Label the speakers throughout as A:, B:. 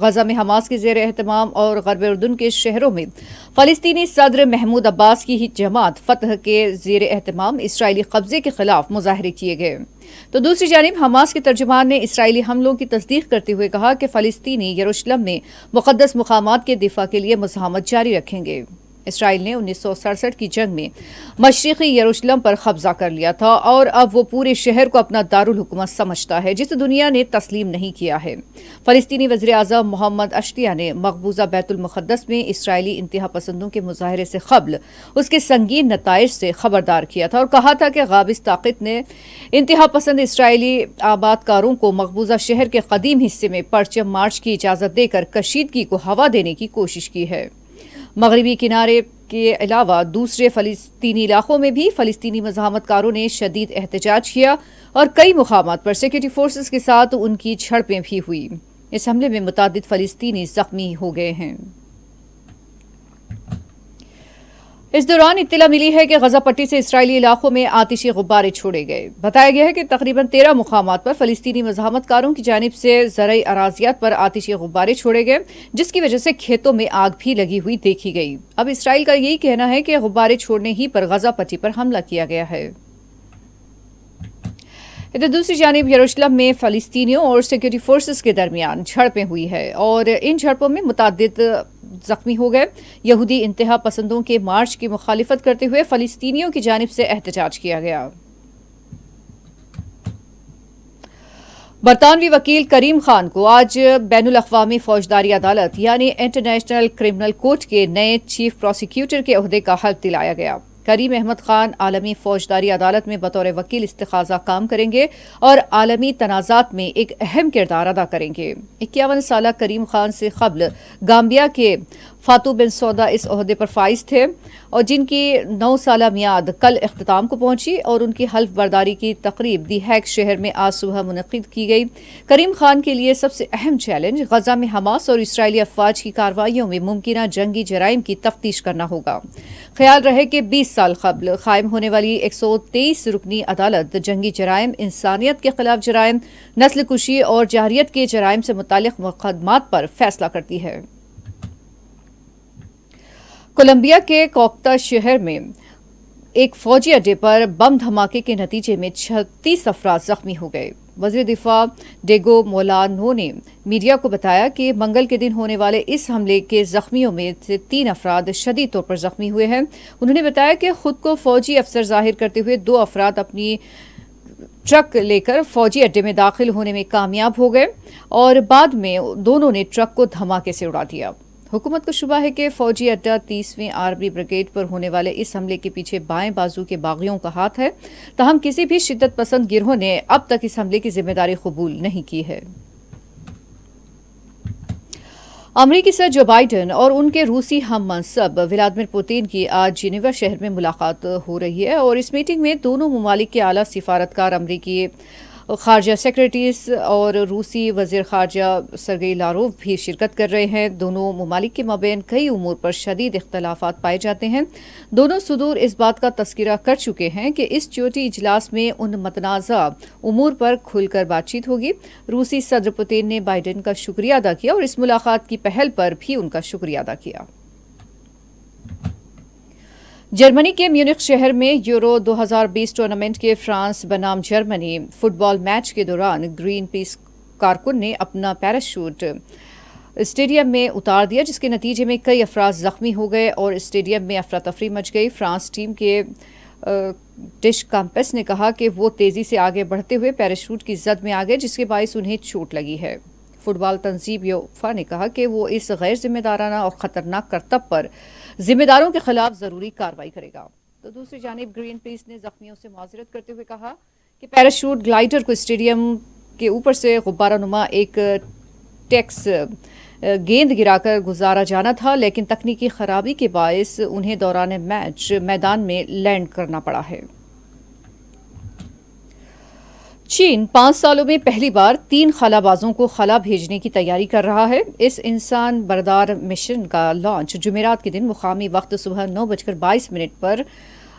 A: غزہ میں حماس کے زیر اہتمام اور غرب اردن کے شہروں میں فلسطینی صدر محمود عباس کی ہی جماعت فتح کے زیر اہتمام اسرائیلی قبضے کے خلاف مظاہرے کیے گئے، تو دوسری جانب حماس کے ترجمان نے اسرائیلی حملوں کی تصدیق کرتے ہوئے کہا کہ فلسطینی یروشلم میں مقدس مقامات کے دفاع کے لیے مزاحمت جاری رکھیں گے۔ اسرائیل نے 1967 کی جنگ میں مشرقی یروشلم پر قبضہ کر لیا تھا اور اب وہ پورے شہر کو اپنا دارالحکومت سمجھتا ہے، جسے دنیا نے تسلیم نہیں کیا ہے۔ فلسطینی وزیر اعظم محمد اشتیہ نے مقبوضہ بیت المقدس میں اسرائیلی انتہا پسندوں کے مظاہرے سے قبل اس کے سنگین نتائج سے خبردار کیا تھا اور کہا تھا کہ قابض طاقت نے انتہا پسند اسرائیلی آباد کاروں کو مقبوضہ شہر کے قدیم حصے میں پرچم مارچ کی اجازت دے کر کشیدگی کو ہوا دینے کی کوشش کی ہے۔ مغربی کنارے کے علاوہ دوسرے فلسطینی علاقوں میں بھی فلسطینی مزاحمت کاروں نے شدید احتجاج کیا اور کئی مقامات پر سیکورٹی فورسز کے ساتھ ان کی جھڑپیں بھی ہوئی۔ اس حملے میں متعدد فلسطینی زخمی ہو گئے ہیں۔ اس دوران اطلاع ملی ہے کہ غزہ پٹی سے اسرائیلی علاقوں میں آتشی غبارے چھوڑے گئے۔ بتایا گیا ہے کہ تقریباً 13 مقامات پر فلسطینی مزاحمت کاروں کی جانب سے زرعی اراضیات پر آتشی غبارے چھوڑے گئے، جس کی وجہ سے کھیتوں میں آگ بھی لگی ہوئی دیکھی گئی۔ اب اسرائیل کا یہی کہنا ہے کہ غبارے چھوڑنے ہی پر غزہ پٹی پر حملہ کیا گیا ہے۔ ادھر دوسری جانب یروشلم میں فلسطینیوں اور سیکورٹی فورسز کے درمیان جھڑپیں ہوئی ہے اور ان جھڑپوں میں متعدد زخمی ہو گئے۔ یہودی انتہا پسندوں کے مارچ کی مخالفت کرتے ہوئے فلسطینیوں کی جانب سے احتجاج کیا گیا۔ برطانوی وکیل کریم خان کو آج بین الاقوامی فوجداری عدالت یعنی انٹرنیشنل کرمنل کورٹ کے نئے چیف پروسیکیوٹر کے عہدے کا حلف دلایا گیا۔ کریم احمد خان عالمی فوجداری عدالت میں بطور وکیل استخاذہ کام کریں گے اور عالمی تنازعات میں ایک اہم کردار ادا کریں گے۔ 51 سالہ کریم خان سے قبل گامبیا کے فاتو بن سودا اس عہدے پر فائز تھے اور جن کی 9 سالہ میعاد کل اختتام کو پہنچی اور ان کی حلف برداری کی تقریب دی ہیگ شہر میں آج صبح منعقد کی گئی۔ کریم خان کے لیے سب سے اہم چیلنج غزہ میں حماس اور اسرائیلی افواج کی کارروائیوں میں ممکنہ جنگی جرائم کی تفتیش کرنا ہوگا۔ خیال رہے کہ 20 سال قبل قائم ہونے والی 123 رکنی عدالت جنگی جرائم، انسانیت کے خلاف جرائم، نسل کشی اور جارحیت کے جرائم سے متعلق مقدمات پر فیصلہ کرتی ہے۔ کولمبیا کے کوکتا شہر میں ایک فوجی اڈے پر بم دھماکے کے نتیجے میں 36 افراد زخمی ہو گئے۔ وزیر دفاع ڈیگو مولانو نے میڈیا کو بتایا کہ منگل کے دن ہونے والے اس حملے کے زخمیوں میں سے 3 افراد شدید طور پر زخمی ہوئے ہیں۔ انہوں نے بتایا کہ خود کو فوجی افسر ظاہر کرتے ہوئے 2 افراد اپنی ٹرک لے کر فوجی اڈے میں داخل ہونے میں کامیاب ہو گئے اور بعد میں دونوں نے ٹرک کو دھماکے سے اڑا دیا۔ حکومت کو شبہ ہے کہ فوجی اڈہ 30ویں آرمی بریگیڈ پر ہونے والے اس حملے کے پیچھے بائیں بازو کے باغیوں کا ہاتھ ہے، تاہم کسی بھی شدت پسند گروہ نے اب تک اس حملے کی ذمہ داری قبول نہیں کی ہے۔ امریکی صدر جو بائیڈن اور ان کے روسی ہم منصب ولادیمیر پوتین کی آج جنیوا شہر میں ملاقات ہو رہی ہے اور اس میٹنگ میں دونوں ممالک کے اعلیٰ سفارتکار، امریکی خارجہ سیکریٹریز اور روسی وزیر خارجہ سرگئی لاروف بھی شرکت کر رہے ہیں۔ دونوں ممالک کے مابین کئی امور پر شدید اختلافات پائے جاتے ہیں۔ دونوں صدور اس بات کا تذکرہ کر چکے ہیں کہ اس چوٹی اجلاس میں ان متنازع امور پر کھل کر بات چیت ہوگی۔ روسی صدر پوتین نے بائیڈن کا شکریہ ادا کیا اور اس ملاقات کی پہل پر بھی ان کا شکریہ ادا کیا۔ جرمنی کے میونخ شہر میں یورو 2020 ٹورنامنٹ کے فرانس بنام جرمنی فٹ بال میچ کے دوران گرین پیس کارکن نے اپنا پیراشوٹ اسٹیڈیم میں اتار دیا، جس کے نتیجے میں کئی افراد زخمی ہو گئے اور اسٹیڈیم میں افراتفری مچ گئی۔ فرانس ٹیم کے ڈش کامپس نے کہا کہ وہ تیزی سے آگے بڑھتے ہوئے پیراشوٹ کی زد میں آ گئے، جس کے باعث انہیں چوٹ لگی ہے۔ فٹ بال تنظیم یوفا نے کہا کہ وہ اس غیر ذمہ دارانہ اور خطرناک کرتب پر ذمہ داروں کے خلاف ضروری کارروائی کرے گا۔ تو دوسری جانب گرین پیس نے زخمیوں سے معذرت کرتے ہوئے کہا کہ پیراشوٹ گلائڈر کو اسٹیڈیم کے اوپر سے غبارہ نما ایک ٹیکس گیند گرا کر گزارا جانا تھا، لیکن تکنیکی خرابی کے باعث انہیں دوران میچ میدان میں لینڈ کرنا پڑا ہے۔ چین 5 سالوں میں پہلی بار 3 خلا بازوں کو خلا بھیجنے کی تیاری کر رہا ہے۔ اس انسان بردار مشن کا لانچ جمعرات کے دن مقامی وقت صبح 9:22 پر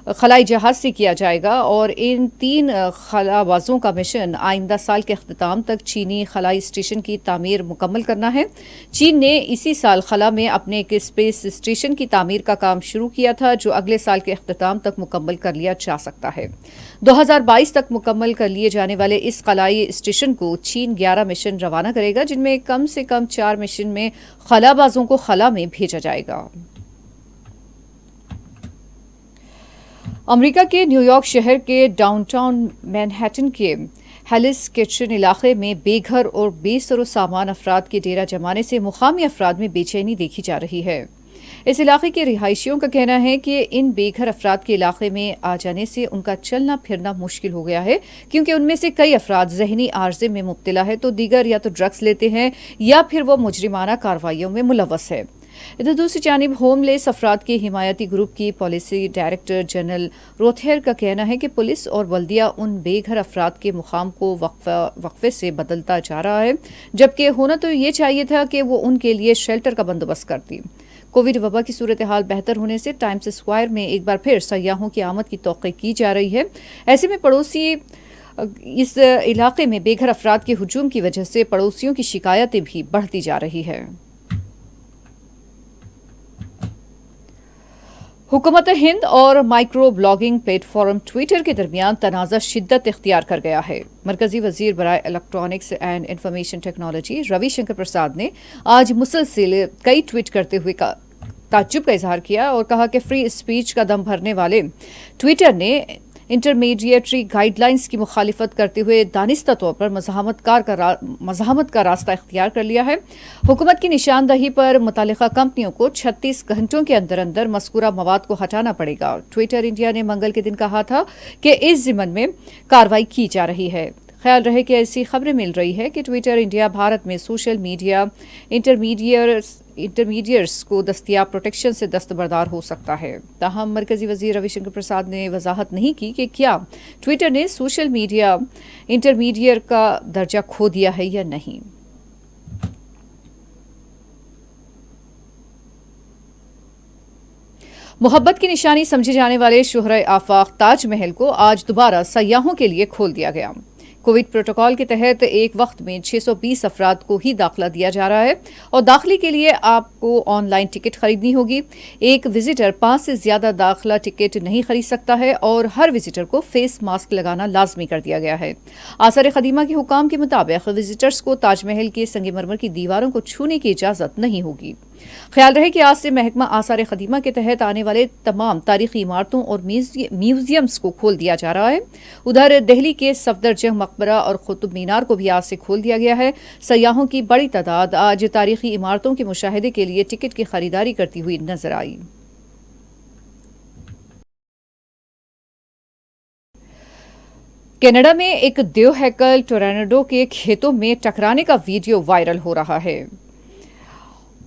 A: خلائی جہاز سے کیا جائے گا اور ان 3 خلابازوں کا مشن آئندہ سال کے اختتام تک چینی خلائی اسٹیشن کی تعمیر مکمل کرنا ہے۔ چین نے اسی سال خلا میں اپنے ایک اسپیس اسٹیشن کی تعمیر کا کام شروع کیا تھا جو اگلے سال کے اختتام تک مکمل کر لیا جا سکتا ہے۔ 2022 تک مکمل کر لیے جانے والے اس خلائی اسٹیشن کو چین 11 مشن روانہ کرے گا، جن میں کم سے کم 4 مشن میں خلابازوں کو خلا میں بھیجا جائے گا۔ امریکہ کے نیو یارک شہر کے ڈاؤن ٹاؤن مینہٹن کے ہیلس کچن علاقے میں بے گھر اور بے سر و سامان افراد کے ڈیرہ جمانے سے مقامی افراد میں بے چینی دیکھی جا رہی ہے۔ اس علاقے کے رہائشیوں کا کہنا ہے کہ ان بے گھر افراد کے علاقے میں آ جانے سے ان کا چلنا پھرنا مشکل ہو گیا ہے، کیونکہ ان میں سے کئی افراد ذہنی عارضے میں مبتلا ہے تو دیگر یا تو ڈرگس لیتے ہیں یا پھر وہ مجرمانہ کارروائیوں میں ملوث ہے۔ ادھر دوسری جانب ہوم لیس افراد کے حمایتی گروپ کی پالیسی ڈائریکٹر جنرل روتھیر کا کہنا ہے کہ پولیس اور بلدیہ ان بے گھر افراد کے مقام کو وقفے سے بدلتا جا رہا ہے، جبکہ ہونا تو یہ چاہیے تھا کہ وہ ان کے لیے شیلٹر کا بندوبست کرتی۔ کووڈ وبا کی صورتحال بہتر ہونے سے ٹائمز اسکوائر میں ایک بار پھر سیاحوں کی آمد کی توقع کی جا رہی ہے۔ ایسے میں پڑوسی اس علاقے میں بے گھر افراد کے ہجوم کی وجہ سے پڑوسیوں کی شکایتیں بھی بڑھتی جا رہی ہے۔ حکومت ہند اور micro blogging plate form Twitter کے درمیان تنازع شدت اختیار کر گیا ہے۔ مرکزی وزیر برائے electronics and information technology Ravi Shankar Prasad نے آج مسلسل کئی ٹویٹ کرتے ہوئے تعجب کا اظہار کیا اور کہا کہ فری اسپیچ کا دم بھرنے والے ٹویٹر نے انٹرمیڈیٹری گائیڈ لائنز کی مخالفت کرتے ہوئے دانستہ طور پر مزاحمت کا راستہ اختیار کر لیا ہے۔ حکومت کی نشاندہی پر متعلقہ کمپنیوں کو 36 گھنٹوں کے اندر اندر مذکورہ مواد کو ہٹانا پڑے گا۔ ٹویٹر انڈیا نے منگل کے دن کہا تھا کہ اس ضمن میں کارروائی کی جا رہی ہے۔ خیال رہے کہ ایسی خبریں مل رہی ہے کہ ٹویٹر انڈیا بھارت میں سوشل میڈیا انٹرمیڈیٹرز کو دستیاب پروٹیکشن سے دستبردار ہو سکتا ہے۔ تاہم مرکزی وزیر روی شنکر پرساد نے وضاحت نہیں کی کہ کیا ٹویٹر نے سوشل میڈیا انٹرمیڈیٹ کا درجہ کھو دیا ہے یا نہیں۔ محبت کی نشانی سمجھے جانے والے شہرۂ آفاق تاج محل کو آج دوبارہ سیاحوں کے لیے کھول دیا گیا۔ کووڈ پروٹوکول کے تحت ایک وقت میں 620 افراد کو ہی داخلہ دیا جا رہا ہے اور داخلے کے لیے آپ کو آن لائن ٹکٹ خریدنی ہوگی۔ ایک وزٹر 5 سے زیادہ داخلہ ٹکٹ نہیں خرید سکتا ہے اور ہر وزٹر کو فیس ماسک لگانا لازمی کر دیا گیا ہے۔ آثار قدیمہ کے حکام کے مطابق وزٹرز کو تاج محل کے سنگ مرمر کی دیواروں کو چھونے کی اجازت نہیں ہوگی۔ خیال رہے کہ آج سے محکمہ آثار قدیمہ کے تحت آنے والے تمام تاریخی عمارتوں اور میوزیمز کو کھول دیا جا رہا ہے۔ ادھر دہلی کے صفدر جنگ مقبرہ اور قطب مینار کو بھی آج سے کھول دیا گیا ہے۔ سیاحوں کی بڑی تعداد آج تاریخی عمارتوں کے مشاہدے کے لیے ٹکٹ کی خریداری کرتی ہوئی نظر آئی۔ کینیڈا میں ایک دیو ہیکل ٹورناڈو کے کھیتوں میں ٹکرانے کا ویڈیو وائرل ہو رہا ہے۔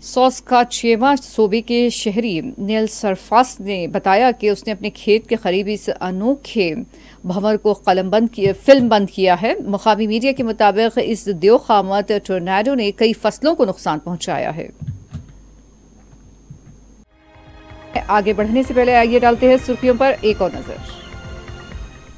A: ساسکاچیوان صوبے کے شہری نیل سرفاس نے بتایا کہ اس نے اپنے کھیت کے قریب اس انوکھے بھنور کو فلم بند کیا ہے۔ مقامی میڈیا کے مطابق اس دیو خامت ٹورناڈو نے کئی فصلوں کو نقصان پہنچایا ہے۔ آگے بڑھنے سے پہلے آئیے ڈالتے ہیں سرخیوں پر ایک اور نظر۔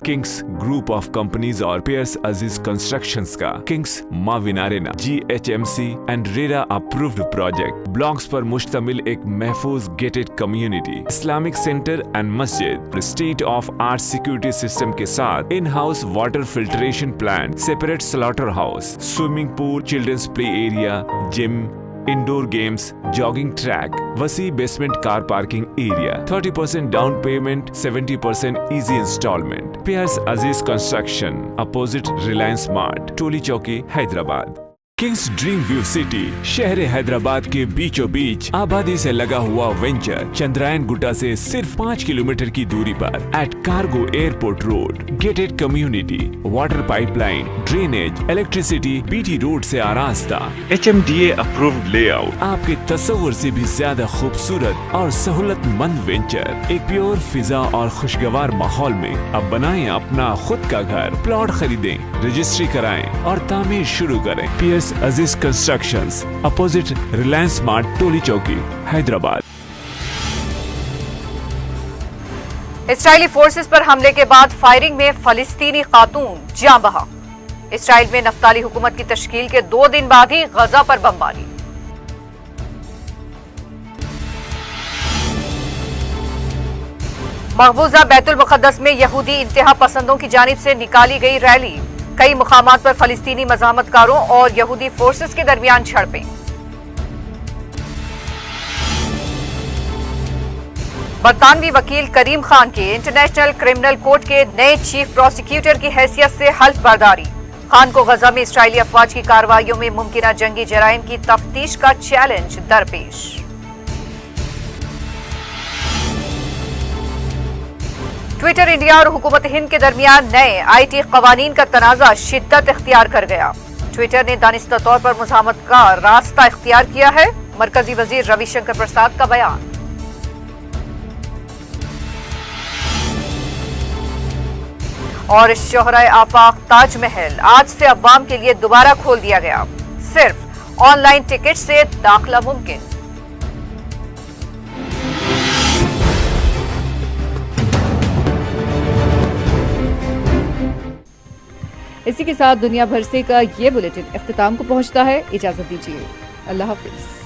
B: کنگس گروپ آف کمپنیز اور پیئرس عزیز کنسٹرکشنز کا کنگس معاون arena GHMC and RERA approved project blocks پر مشتمل ایک محفوظ gated community, Islamic centre and مسجد، state of art security system کے ساتھ in house water filtration plant, separate slaughter house, swimming pool, childrens play area, gym, indoor games, jogging track, وسیع basement car parking area, 30% down payment, 70% easy installment. Peers عزیز construction, opposite Reliance mart, Toli Chowki, Hyderabad. Kings Dream View City, شہر حیدرآباد کے بیچوں بیچ آبادی سے لگا ہوا venture, Chandrayan گٹا سے صرف 5 kilometre کی دوری پر، at cargo airport road, gated community, water pipe line, drainage, electricity, BT road سے آراستہ، HMDA اپرووڈ لے آؤٹ، آپ کے تصور سے بھی زیادہ خوبصورت اور سہولت مند وینچر، ایک پیور فضا اور خوشگوار ماحول میں۔ اب بنائیں اپنا خود کا گھر، پلاٹ خریدیں، رجسٹری کرائیں اور تعمیر شروع کریں۔ Periods Aziz constructions, opposite Reliance mart, Toli Chowki, Hyderabad.
A: اسرائیلی فورسز پر حملے کے بعد فائرنگ میں فلسطینی خاتون جاں بحق۔ اسرائیل میں نفتالی حکومت کی تشکیل کے 2 دن بعد ہی غزہ پر بمباری۔ مقبوضہ بیت المقدس میں یہودی انتہا پسندوں کی جانب سے نکالی گئی ریلی، کئی مقامات پر فلسطینی مزاحمت کاروں اور یہودی فورسز کے درمیان جھڑپیں۔ برطانوی وکیل کریم خان کے انٹرنیشنل کرمنل کورٹ کے نئے چیف پروسیکیوٹر کی حیثیت سے حلف برداری۔ خان کو غزہ میں اسرائیلی افواج کی کارروائیوں میں ممکنہ جنگی جرائم کی تفتیش کا چیلنج درپیش۔ ٹویٹر انڈیا اور حکومت ہند کے درمیان نئے IT قوانین کا تنازع شدت اختیار کر گیا۔ ٹویٹر نے دانستہ طور پر مزاحمت کا راستہ اختیار کیا ہے، مرکزی وزیر روی شنکر پرساد کا بیان۔ اور شہرائے آفاق تاج محل آج سے عوام کے لیے دوبارہ کھول دیا گیا، صرف آن لائن ٹکٹ سے داخلہ ممکن۔ اسی کے ساتھ دنیا بھر سے کا یہ بلیٹن اختتام کو پہنچتا ہے۔ اجازت دیجیے، اللہ حافظ۔